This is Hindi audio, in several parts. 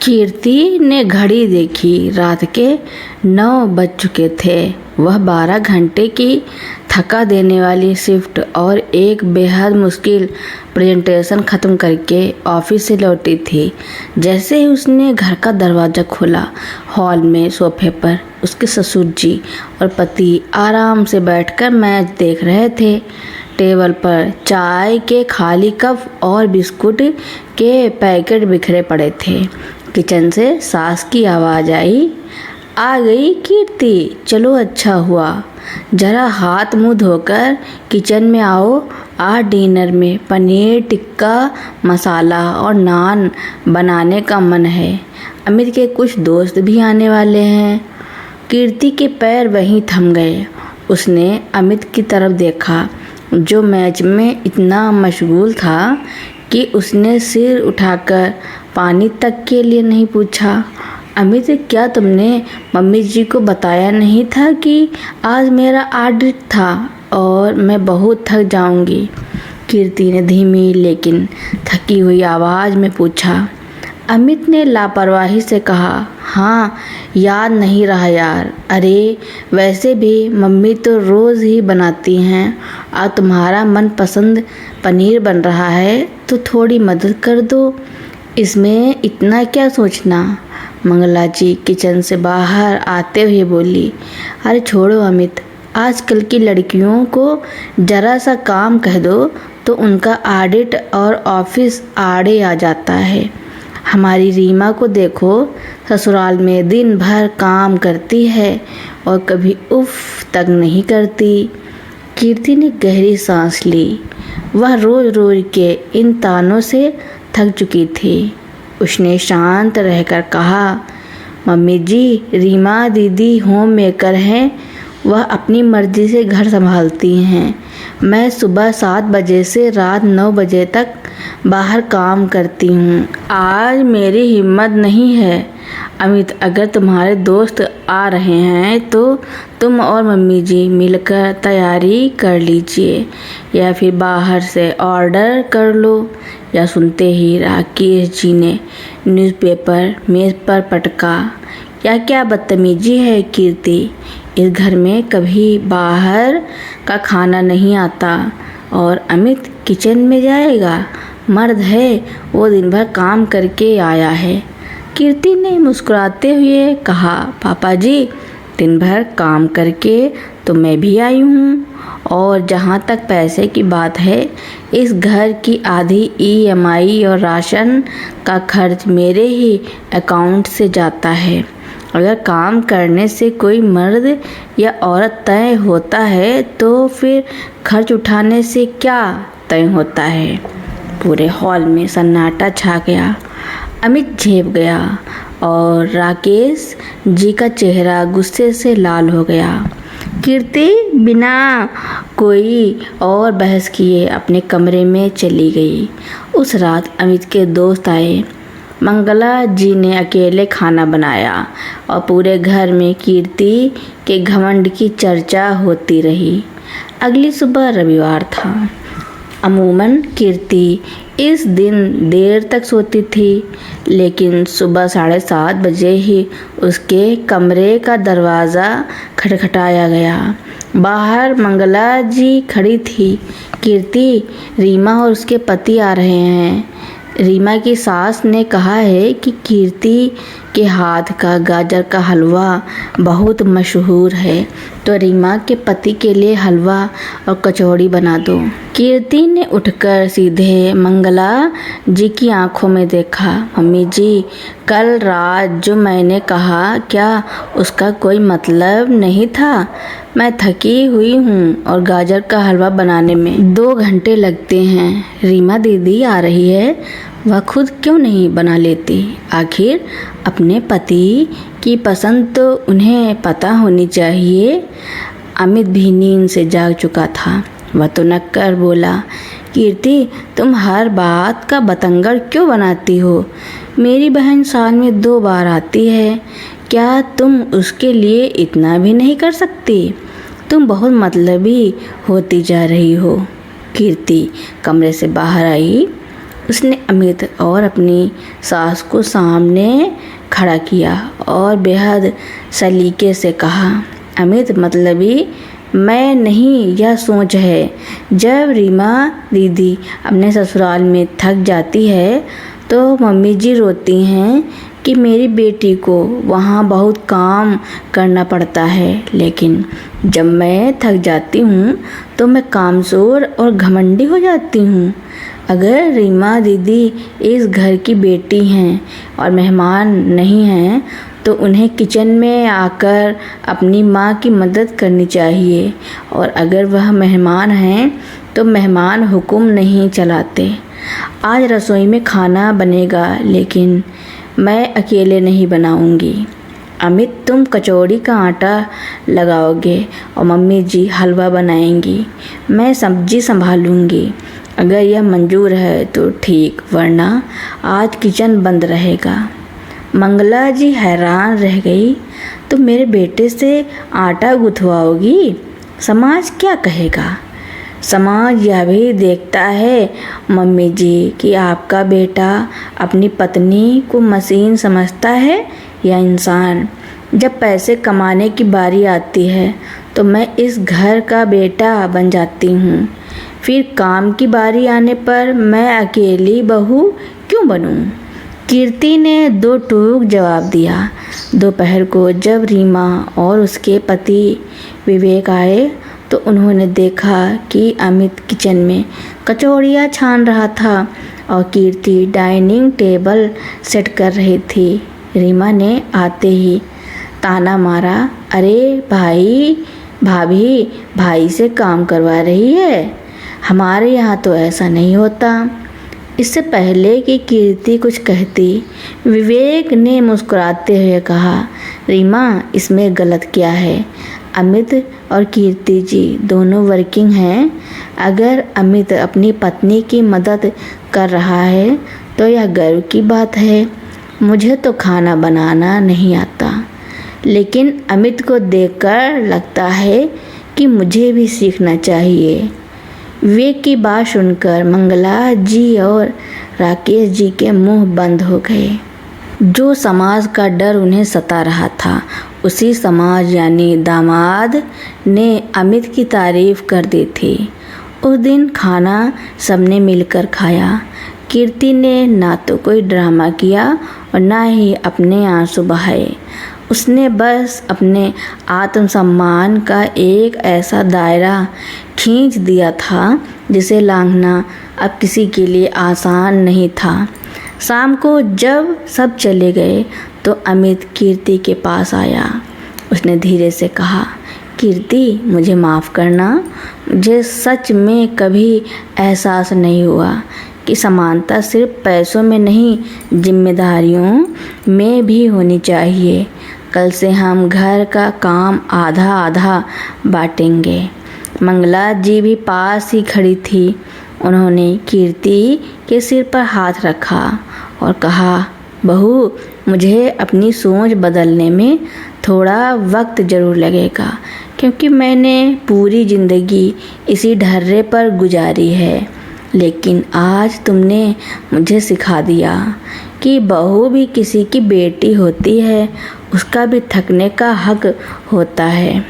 कीर्ति ने घड़ी देखी। रात के 9 बज चुके थे। वह 12 घंटे की थका देने वाली शिफ्ट और एक बेहद मुश्किल प्रेजेंटेशन ख़त्म करके ऑफिस से लौटी थी। जैसे ही उसने घर का दरवाज़ा खोला, हॉल में सोफे पर उसके ससुर जी और पति आराम से बैठकर मैच देख रहे थे। टेबल पर चाय के खाली कप और बिस्कुट के पैकेट बिखरे पड़े थे। किचन से सास की आवाज़ आई, आ गई कीर्ति, चलो अच्छा हुआ, जरा हाथ मुंह धोकर किचन में आओ। आज डिनर में पनीर टिक्का मसाला और नान बनाने का मन है। अमित के कुछ दोस्त भी आने वाले हैं। कीर्ति के पैर वहीं थम गए। उसने अमित की तरफ देखा, जो मैच में इतना मशगूल था कि उसने सिर उठाकर पानी तक के लिए नहीं पूछा। अमित, क्या तुमने मम्मी जी को बताया नहीं था कि आज मेरा ऑडिट था और मैं बहुत थक जाऊंगी? कीर्ति ने धीमी लेकिन थकी हुई आवाज़ में पूछा। अमित ने लापरवाही से कहा, हाँ, याद नहीं रहा यार। अरे वैसे भी मम्मी तो रोज़ ही बनाती हैं। आज तुम्हारा मनपसंद पनीर बन रहा है तो थोड़ी मदद कर दो, इसमें इतना क्या सोचना। मंगला जी किचन से बाहर आते हुए बोली, अरे छोड़ो अमित, आजकल की लड़कियों को ज़रा सा काम कह दो तो उनका ऑडिट और ऑफिस आड़े आ जाता है। हमारी रीमा को देखो, ससुराल में दिन भर काम करती है और कभी उफ तक नहीं करती। कीर्ति ने गहरी सांस ली। वह रोज रोज के इन तानों से थक चुकी थी। उसने शांत रहकर कहा, मम्मी जी, रीमा दीदी होम मेकर हैं। वह अपनी मर्जी से घर संभालती हैं। मैं सुबह 7 बजे से रात 9 बजे तक बाहर काम करती हूँ। आज मेरी हिम्मत नहीं है। अमित, अगर तुम्हारे दोस्त आ रहे हैं तो तुम और मम्मी जी मिलकर तैयारी कर लीजिए, या फिर बाहर से ऑर्डर कर लो। या सुनते ही राकेश जी ने न्यूज़पेपर मेज़ पर पटका। क्या बदतमीजी है कीर्ति, इस घर में कभी बाहर का खाना नहीं आता और अमित किचन में जाएगा? मर्द है, वो दिन भर काम करके आया है। कीर्ति ने मुस्कुराते हुए कहा, पापा जी, दिन भर काम करके तो मैं भी आई हूँ। और जहाँ तक पैसे की बात है, इस घर की आधी EMI और राशन का खर्च मेरे ही अकाउंट से जाता है। अगर काम करने से कोई मर्द या औरत तय होता है तो फिर खर्च उठाने से क्या तय होता है? पूरे हॉल में सन्नाटा छा गया। अमित झेप गया और राकेश जी का चेहरा गुस्से से लाल हो गया। कीर्ति बिना कोई और बहस किए अपने कमरे में चली गई। उस रात अमित के दोस्त आए। मंगला जी ने अकेले खाना बनाया और पूरे घर में कीर्ति के घमंड की चर्चा होती रही। अगली सुबह रविवार था। अमूमन कीर्ति इस दिन देर तक सोती थी, लेकिन सुबह 7:30 बजे ही उसके कमरे का दरवाज़ा खटखटाया गया। बाहर मंगला जी खड़ी थी। कीर्ति, रीमा और उसके पति आ रहे हैं। रीमा की सास ने कहा है कि कीर्ति के हाथ का गाजर का हलवा बहुत मशहूर है, तो रीमा के पति के लिए हलवा और कचौड़ी बना दो। कीर्ति ने उठकर सीधे मंगला जी की आंखों में देखा। मम्मी जी, कल रात जो मैंने कहा, क्या उसका कोई मतलब नहीं था? मैं थकी हुई हूँ और गाजर का हलवा बनाने में 2 घंटे लगते हैं। रीमा दीदी आ रही है, वह खुद क्यों नहीं बना लेती? आखिर अपने पति की पसंद तो उन्हें पता होनी चाहिए। अमित भी नींद से जाग चुका था। वह तो नक्कर बोला, कीर्ति, तुम हर बात का बतंगड़ क्यों बनाती हो? मेरी बहन साल में 2 बार आती है, क्या तुम उसके लिए इतना भी नहीं कर सकती? तुम बहुत मतलबी होती जा रही हो। कीर्ति कमरे से बाहर आई। उसने अमित और अपनी सास को सामने खड़ा किया और बेहद सलीके से कहा, अमित मतलबी मैं नहीं, यह सोच है। जब रीमा दीदी अपने ससुराल में थक जाती है तो मम्मी जी रोती हैं कि मेरी बेटी को वहाँ बहुत काम करना पड़ता है, लेकिन जब मैं थक जाती हूँ तो मैं कामचोर और घमंडी हो जाती हूँ। अगर रीमा दीदी इस घर की बेटी हैं और मेहमान नहीं हैं तो उन्हें किचन में आकर अपनी माँ की मदद करनी चाहिए, और अगर वह मेहमान हैं तो मेहमान हुक्म नहीं चलाते। आज रसोई में खाना बनेगा, लेकिन मैं अकेले नहीं बनाऊंगी। अमित तुम कचौड़ी का आटा लगाओगे और मम्मी जी हलवा बनाएंगी। मैं सब्जी संभालूंगी। अगर यह मंजूर है तो ठीक, वरना आज किचन बंद रहेगा। मंगला जी हैरान रह गई। तुम मेरे बेटे से आटा गुथवाओगी? समाज क्या कहेगा? समाज यह भी देखता है मम्मी जी कि आपका बेटा अपनी पत्नी को मशीन समझता है या इंसान। जब पैसे कमाने की बारी आती है तो मैं इस घर का बेटा बन जाती हूँ, फिर काम की बारी आने पर मैं अकेली बहू क्यों बनूँ? कीर्ति ने दो टूक जवाब दिया। दोपहर को जब रीमा और उसके पति विवेक आए तो उन्होंने देखा कि अमित किचन में कचौड़ियाँ छान रहा था और कीर्ति डाइनिंग टेबल सेट कर रही थी। रीमा ने आते ही ताना मारा, अरे भाई, भाभी भाई से काम करवा रही है, हमारे यहाँ तो ऐसा नहीं होता। इससे पहले कि कीर्ति कुछ कहती, विवेक ने मुस्कुराते हुए कहा, रीमा इसमें गलत क्या है? अमित और कीर्ति जी दोनों वर्किंग हैं। अगर अमित अपनी पत्नी की मदद कर रहा है तो यह गर्व की बात है। मुझे तो खाना बनाना नहीं आता, लेकिन अमित को देखकर लगता है कि मुझे भी सीखना चाहिए। विवेक की बात सुनकर मंगला जी और राकेश जी के मुंह बंद हो गए। जो समाज का डर उन्हें सता रहा था, उसी समाज यानी दामाद ने अमित की तारीफ कर दी थी। उस दिन खाना सबने मिलकर खाया। कीर्ति ने ना तो कोई ड्रामा किया और ना ही अपने आंसू बहाए। उसने बस अपने आत्मसम्मान का एक ऐसा दायरा खींच दिया था जिसे लांघना अब किसी के लिए आसान नहीं था। शाम को जब सब चले गए तो अमित कीर्ति के पास आया। उसने धीरे से कहा, कीर्ति मुझे माफ़ करना, मुझे सच में कभी एहसास नहीं हुआ कि समानता सिर्फ पैसों में नहीं, जिम्मेदारियों में भी होनी चाहिए। कल से हम घर का काम आधा आधा बांटेंगे। मंगला जी भी पास ही खड़ी थी। उन्होंने कीर्ति के सिर पर हाथ रखा और कहा, बहू मुझे अपनी सोच बदलने में थोड़ा वक्त ज़रूर लगेगा, क्योंकि मैंने पूरी ज़िंदगी इसी ढर्रे पर गुजारी है। लेकिन आज तुमने मुझे सिखा दिया कि बहू भी किसी की बेटी होती है, उसका भी थकने का हक होता है।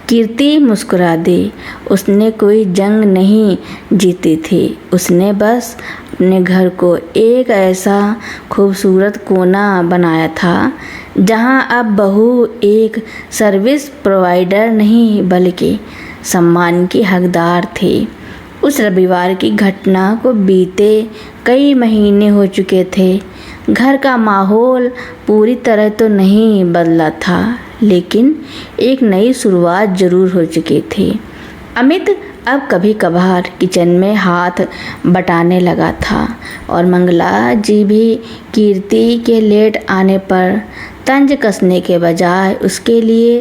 कीर्ति मुस्कुरा दी। उसने कोई जंग नहीं जीती थी, उसने बस अपने घर को एक ऐसा खूबसूरत कोना बनाया था जहां अब बहू एक सर्विस प्रोवाइडर नहीं बल्कि सम्मान की हकदार थी। उस रविवार की घटना को बीते कई महीने हो चुके थे। घर का माहौल पूरी तरह तो नहीं बदला था, लेकिन एक नई शुरुआत ज़रूर हो चुकी थी। अमित अब कभी कभार किचन में हाथ बटाने लगा था और मंगला जी भी कीर्ति के लेट आने पर तंज कसने के बजाय उसके लिए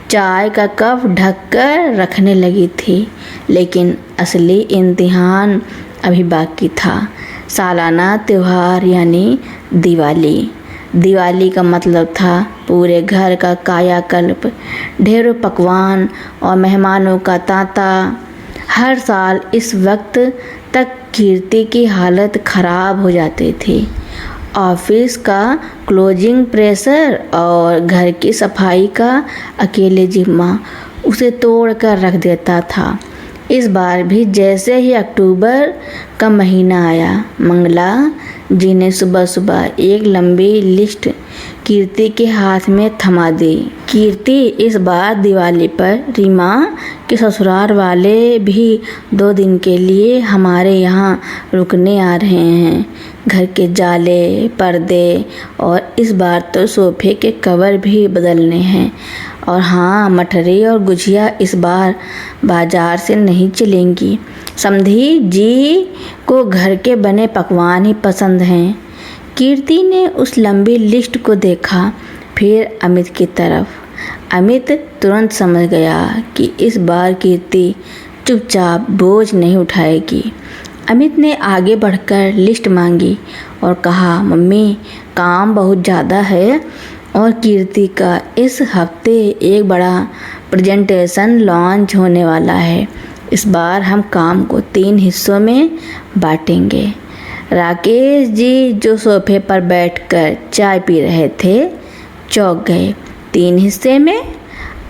चाय का कप ढककर रखने लगी थी। लेकिन असली इम्तिहान अभी बाकी था। सालाना त्यौहार यानी दिवाली। दिवाली का मतलब था पूरे घर का कायाकल्प, ढेरों पकवान और मेहमानों का तांता। हर साल इस वक्त तक कीर्ति की हालत खराब हो जाती थी। ऑफिस का क्लोजिंग प्रेशर और घर की सफाई का अकेले जिम्मा उसे तोड़ कर रख देता था। इस बार भी जैसे ही अक्टूबर का महीना आया, मंगला जी ने सुबह सुबह एक लंबी लिस्ट कीर्ति के हाथ में थमा दी। कीर्ति, इस बार दिवाली पर रीमा के ससुराल वाले भी 2 दिन के लिए हमारे यहाँ रुकने आ रहे हैं। घर के जाले, पर्दे और इस बार तो सोफे के कवर भी बदलने हैं। और हाँ, मठरी और गुजिया इस बार बाजार से नहीं चलेंगी। समधी जी को घर के बने पकवान ही पसंद हैं। कीर्ति ने उस लंबी लिस्ट को देखा, फिर अमित की तरफ। अमित तुरंत समझ गया कि इस बार कीर्ति चुपचाप बोझ नहीं उठाएगी। अमित ने आगे बढ़कर लिस्ट मांगी और कहा, मम्मी, काम बहुत ज़्यादा है और कीर्ति का इस हफ्ते एक बड़ा प्रेजेंटेशन लॉन्च होने वाला है। इस बार हम काम को 3 हिस्सों में बांटेंगे। राकेश जी, जो सोफे पर बैठकर चाय पी रहे थे, चौंक गए। 3 हिस्से में?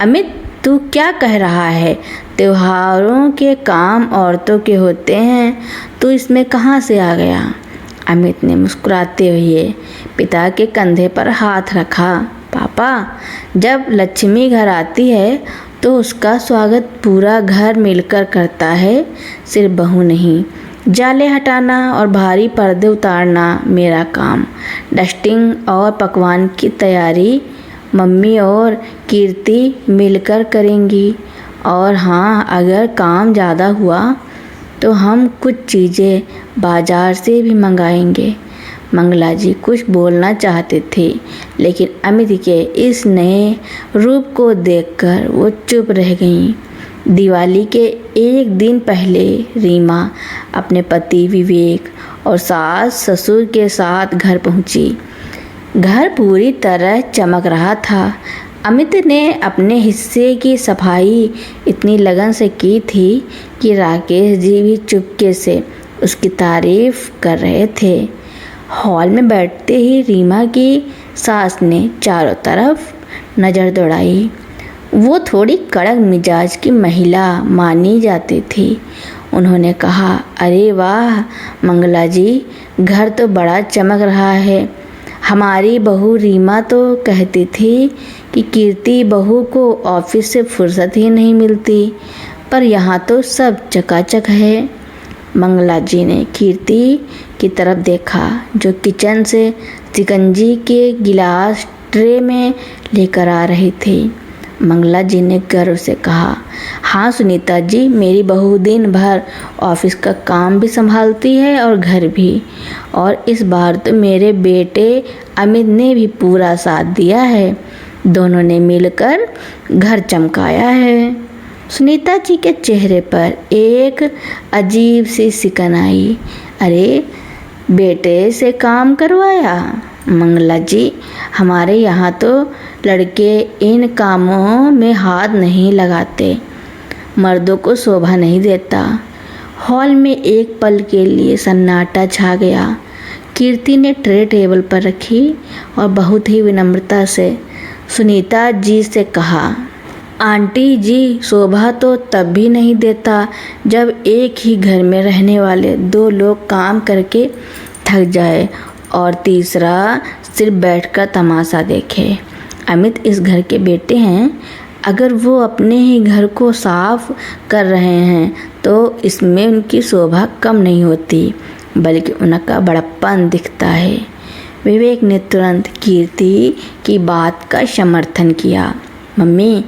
अमित, तू क्या कह रहा है? त्योहारों के काम औरतों के होते हैं, तू इसमें कहाँ से आ गया? अमित ने मुस्कुराते हुए पिता के कंधे पर हाथ रखा। पापा, जब लक्ष्मी घर आती है तो उसका स्वागत पूरा घर मिलकर करता है, सिर्फ बहू नहीं। जाले हटाना और भारी पर्दे उतारना मेरा काम। डस्टिंग और पकवान की तैयारी मम्मी और कीर्ति मिलकर करेंगी। और हाँ, अगर काम ज़्यादा हुआ तो हम कुछ चीज़ें बाजार से भी मंगाएंगे। मंगला जी कुछ बोलना चाहते थे, लेकिन अमित के इस नए रूप को देखकर वो चुप रह गईं। दिवाली के एक दिन पहले रीमा अपने पति विवेक और सास ससुर के साथ घर पहुंची। घर पूरी तरह चमक रहा था। अमित ने अपने हिस्से की सफाई इतनी लगन से की थी कि राकेश जी भी चुपके से उसकी तारीफ कर रहे थे। हॉल में बैठते ही रीमा की सास ने चारों तरफ नज़र दौड़ाई। वो थोड़ी कड़क मिजाज की महिला मानी जाती थी। उन्होंने कहा, अरे वाह मंगला जी, घर तो बड़ा चमक रहा है। हमारी बहू रीमा तो कहती थी कि कीर्ति बहू को ऑफिस से फुर्सत ही नहीं मिलती, पर यहाँ तो सब चकाचक है। मंगला जी ने कीर्ति की तरफ देखा, जो किचन से शिकंजी के गिलास ट्रे में लेकर आ रही थी। मंगला जी ने गर्व से कहा, हाँ सुनीता जी, मेरी बहू दिन भर ऑफिस का काम भी संभालती है और घर भी। और इस बार तो मेरे बेटे अमित ने भी पूरा साथ दिया है। दोनों ने मिलकर घर चमकाया है। सुनीता जी के चेहरे पर एक अजीब सी सिकन आई। अरे, बेटे से काम करवाया? मंगला जी, हमारे यहाँ तो लड़के इन कामों में हाथ नहीं लगाते, मर्दों को शोभा नहीं देता। हॉल में एक पल के लिए सन्नाटा छा गया। कीर्ति ने ट्रे टेबल पर रखी और बहुत ही विनम्रता से सुनीता जी से कहा, आंटी जी, शोभा तो तब भी नहीं देता जब एक ही घर में रहने वाले 2 लोग काम करके थक जाए और तीसरा सिर्फ बैठकर तमाशा देखे। अमित इस घर के बेटे हैं। अगर वो अपने ही घर को साफ कर रहे हैं तो इसमें उनकी शोभा कम नहीं होती, बल्कि उनका बड़प्पन दिखता है। विवेक ने तुरंत कीर्ति की बात का समर्थन किया। मम्मी,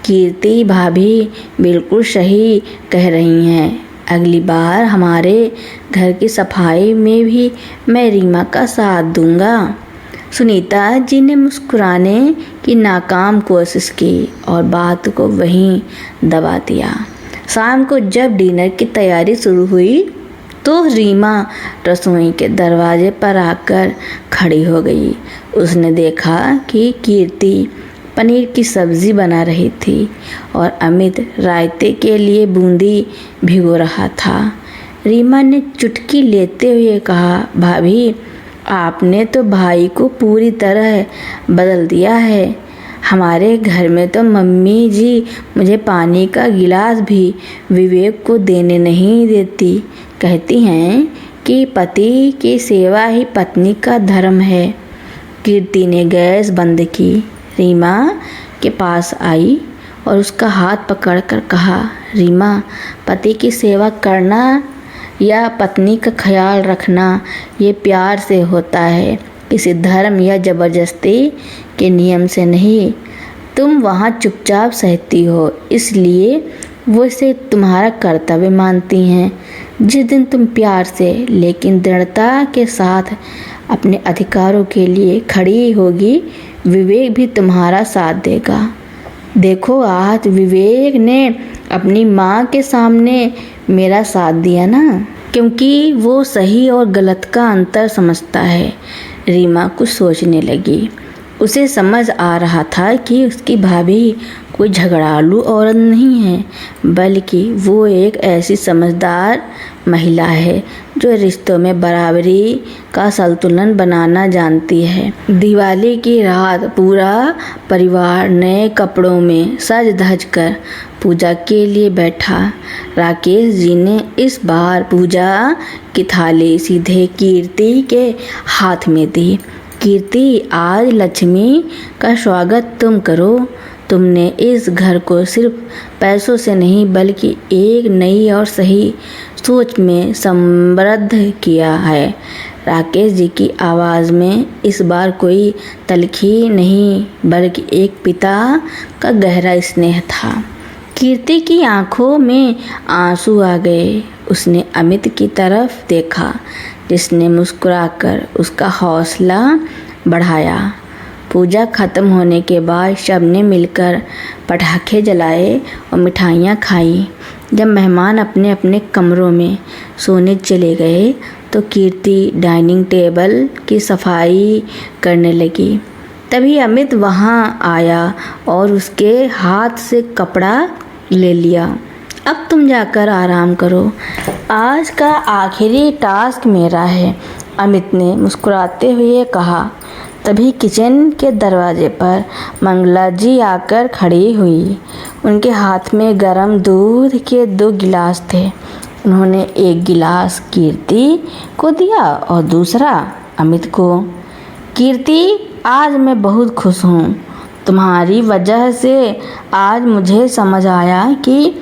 कीर्ति भाभी बिल्कुल सही कह रही हैं। अगली बार हमारे घर की सफाई में भी मैं रीमा का साथ दूंगा। सुनीता जी ने मुस्कुराने की नाकाम कोशिश की और बात को वहीं दबा दिया। शाम को जब डिनर की तैयारी शुरू हुई तो रीमा रसोई के दरवाजे पर आकर खड़ी हो गई। उसने देखा कि कीर्ति पनीर की सब्ज़ी बना रही थी और अमित रायते के लिए बूंदी भिगो रहा था। रीमा ने चुटकी लेते हुए कहा, भाभी आपने तो भाई को पूरी तरह बदल दिया है। हमारे घर में तो मम्मी जी मुझे पानी का गिलास भी विवेक को देने नहीं देती। कहती हैं कि पति की सेवा ही पत्नी का धर्म है। कीर्ति ने गैस बंद की, रीमा के पास आई और उसका हाथ पकड़कर कहा, रीमा, पति की सेवा करना या पत्नी का ख्याल रखना ये प्यार से होता है, किसी धर्म या ज़बरदस्ती के नियम से नहीं। तुम वहाँ चुपचाप सहती हो, इसलिए वो इसे तुम्हारा कर्तव्य मानती हैं। जिस दिन तुम प्यार से लेकिन दृढ़ता के साथ अपने अधिकारों के लिए खड़ी होगी, विवेक भी तुम्हारा साथ देगा। देखो, आज विवेक ने अपनी माँ के सामने मेरा साथ दिया ना, क्योंकि वो सही और गलत का अंतर समझता है। रीमा कुछ सोचने लगी। उसे समझ आ रहा था कि उसकी भाभी कोई झगड़ालू औरत नहीं है, बल्कि वो एक ऐसी समझदार महिला है जो रिश्तों में बराबरी का संतुलन बनाना जानती है। दिवाली की रात पूरा परिवार नए कपड़ों में सज धज कर पूजा के लिए बैठा। राकेश जी ने इस बार पूजा की थाली सीधे कीर्ति के हाथ में दी। कीर्ति, आज लक्ष्मी का स्वागत तुम करो। तुमने इस घर को सिर्फ पैसों से नहीं बल्कि एक नई और सही सोच में समृद्ध किया है। राकेश जी की आवाज़ में इस बार कोई तलखी नहीं बल्कि एक पिता का गहरा स्नेह था। कीर्ति की आंखों में आंसू आ गए। उसने अमित की तरफ देखा, जिसने मुस्कुराकर उसका हौसला बढ़ाया। पूजा खत्म होने के बाद सबने मिलकर पटाखे जलाए और मिठाइयाँ खाई। जब मेहमान अपने अपने कमरों में सोने चले गए तो कीर्ति डाइनिंग टेबल की सफाई करने लगी। तभी अमित वहाँ आया और उसके हाथ से कपड़ा ले लिया। अब तुम जाकर आराम करो, आज का आखिरी टास्क मेरा है, अमित ने मुस्कुराते हुए कहा। तभी किचन के दरवाजे पर मंगला जी आकर खड़ी हुई। उनके हाथ में गरम दूध के 2 गिलास थे। उन्होंने एक गिलास कीर्ति को दिया और दूसरा अमित को। कीर्ति, आज मैं बहुत खुश हूँ। तुम्हारी वजह से आज मुझे समझ आया कि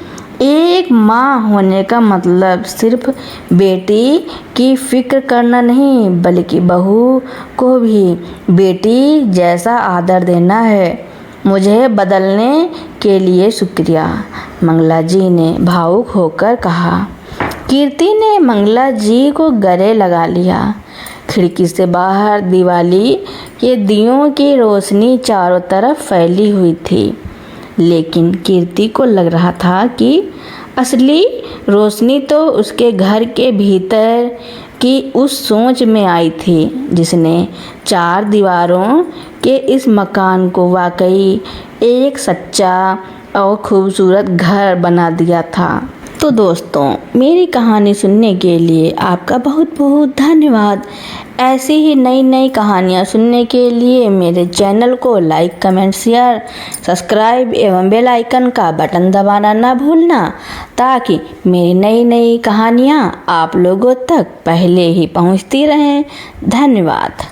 एक माँ होने का मतलब सिर्फ बेटी की फिक्र करना नहीं बल्कि बहू को भी बेटी जैसा आदर देना है। मुझे बदलने के लिए शुक्रिया, मंगला जी ने भावुक होकर कहा। कीर्ति ने मंगला जी को गले लगा लिया। खिड़की से बाहर दिवाली के दियों की रोशनी चारों तरफ फैली हुई थी, लेकिन कीर्ति को लग रहा था कि असली रोशनी तो उसके घर के भीतर की उस सोच में आई थी जिसने 4 दीवारों के इस मकान को वाकई एक सच्चा और खूबसूरत घर बना दिया था। तो दोस्तों, मेरी कहानी सुनने के लिए आपका बहुत बहुत धन्यवाद। ऐसी ही नई नई कहानियाँ सुनने के लिए मेरे चैनल को लाइक, कमेंट, शेयर, सब्सक्राइब एवं बेल आइकन का बटन दबाना ना भूलना, ताकि मेरी नई नई कहानियाँ आप लोगों तक पहले ही पहुँचती रहें। धन्यवाद।